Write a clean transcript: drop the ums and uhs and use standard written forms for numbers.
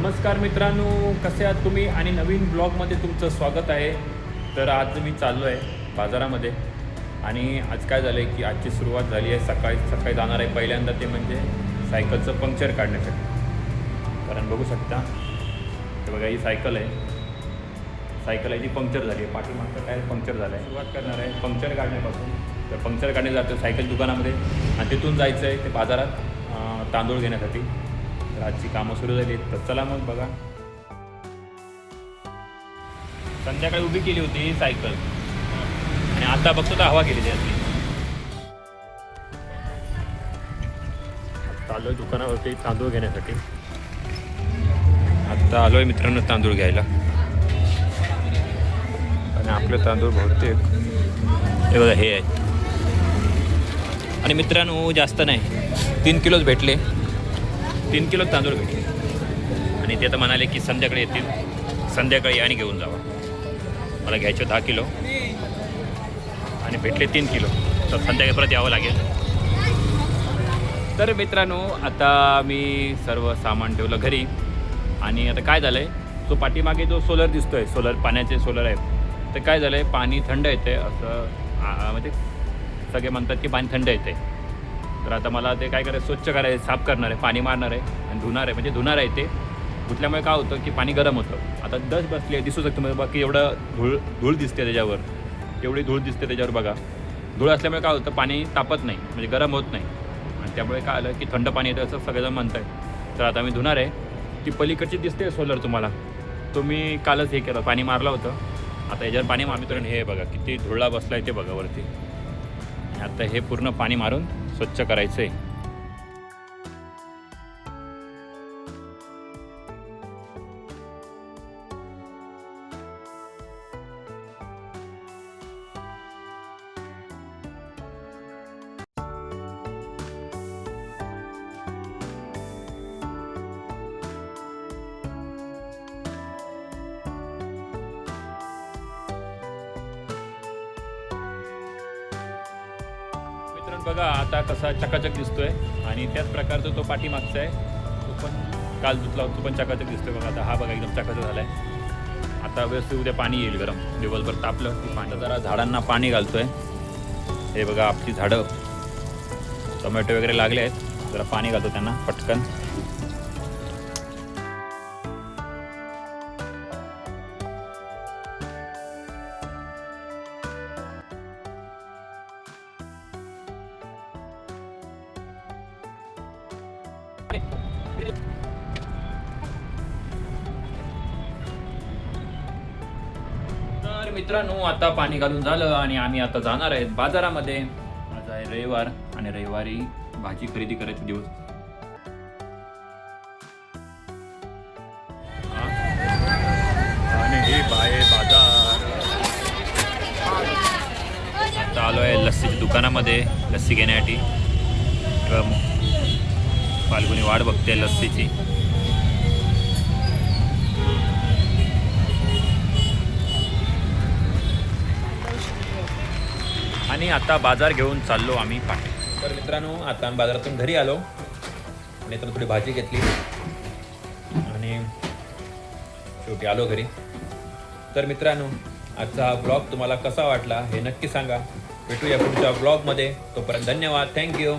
नमस्कार मित्रांनो, कसे आहात तुम्ही? आणि नवीन ब्लॉगमध्ये तुमचं स्वागत आहे. तर आज मी चाललो आहे बाजारामध्ये आणि आज काय झालं आहे की आजची सुरुवात झाली आहे. सकाळी जाणार आहे पहिल्यांदा, ते म्हणजे सायकलचं पंक्चर काढण्यासाठी. कारण बघू शकता, हे बघा ही सायकल आहे ती पंक्चर झाली आहे. पाठीमागचं टायर पंक्चर झालं आहे. सुरुवात करणार आहे पंक्चर काढण्यापासून. तर पंक्चर काढण्याला जातो सायकल दुकानामध्ये आणि तिथून जायचं आहे ते बाजारात तांदूळ घेण्यासाठी. तर आजची कामं सुरू झाली. तर चला मग बघा. संध्याकाळी उभी केली होती ही सायकल आणि आता बघतो तर हवा गेली त्यातली. आता आलोय दुकानावरती तांदूळ घेण्यासाठी. आता आलोय मित्रांनो तांदूळ घ्यायला. आणि आपले तांदूळ बहुतेक हे बघा हे आहे. आणि मित्रांनो जास्त नाही, 3 किलोच भेटले. 3 किलो तांदूळ भेटले आणि ते आता म्हणाले की संध्याकाळी येतील, संध्याकाळी आणि घेऊन जावा. मला घ्यायचे 10 किलो आणि भेटले 3 किलो. तर संध्याकाळी परत यावं लागेल. तर मित्रांनो आता मी सर्व सामान ठेवलं घरी. आणि आता काय झालं आहे, तो पाठीमागे जो सोलर दिसतो आहे, पाण्याचे सोलर आहेत, तर काय झालं आहे पाणी थंड येते असं म्हणजे सगळे म्हणतात की पाणी थंड येते. तर आता मला ते काय करायचं, स्वच्छ करायचं, साफ करणार आहे, पाणी मारणार आहे आणि धुणार आहे ते. धुतल्यामुळे काय होतं की पाणी गरम होतं. आता डस्ट बसली आहे, दिसू शकतं म्हणजे बाकी एवढं धूळ दिसते त्याच्यावर, एवढी धूळ दिसते त्याच्यावर बघा. धूळ असल्यामुळे काय होतं, पाणी तापत नाही म्हणजे गरम होत नाही. आणि त्यामुळे काय आलं की थंड पाणी येतं असं सगळेजण म्हणत आहे. तर आता मी धुणार आहे. ती पलीकडची दिसते सोलर तुम्हाला, तो मी कालच हे केलं, पाणी मारलं होतं. आता याच्यावर पाणी मारलं, हे बघा किती धुळा बसला आहे ते बघा वरती. आता हे पूर्ण पाणी मारून स्वच्छ करायचं आहे. बघा आता कसा चकाचक दिसतोय. आणि त्याच प्रकारचा तो पाठीमागचा आहे, तो पण काल धुतला होता, तो पण चकाचक दिसतोय बघा. आता हा बघा एकदम चकाचक झाला आहे. आता व्यवस्थित उद्या पाणी येईल गरम, दिवसभर तापलं की पाणी. जरा झाडांना पाणी घालतोय. हे बघा आपली झाडं टोमॅटो वगैरे लागले आहेत, जरा पाणी घालतो त्यांना पटकन. तर मित्रांनो आता पाणी घालून झालं आणि आम्ही आता जाणार आहेत बाजारामध्ये. आज आहे रविवार आणि रविवारी भाजी खरेदी करायचा दिवस. आणि हे बाजार. आता आलो आहे लस्सीच्या दुकानामध्ये लस्सी घेण्यासाठी. फाल्गुनी वाट बघते लस्सीची. आणि आता बाजार घेऊन चाललो आम्ही पाठी. तर मित्रांनो आता आम्ही बाजारातून घरी आलो आणि तर थोडी भाजी घेतली आणि शेवटी आलो घरी. तर मित्रांनो आजचा हा ब्लॉग तुम्हाला कसा वाटला हे नक्की सांगा. भेटूया पुढच्या ब्लॉगमध्ये. तोपर्यंत धन्यवाद, थँक्यू.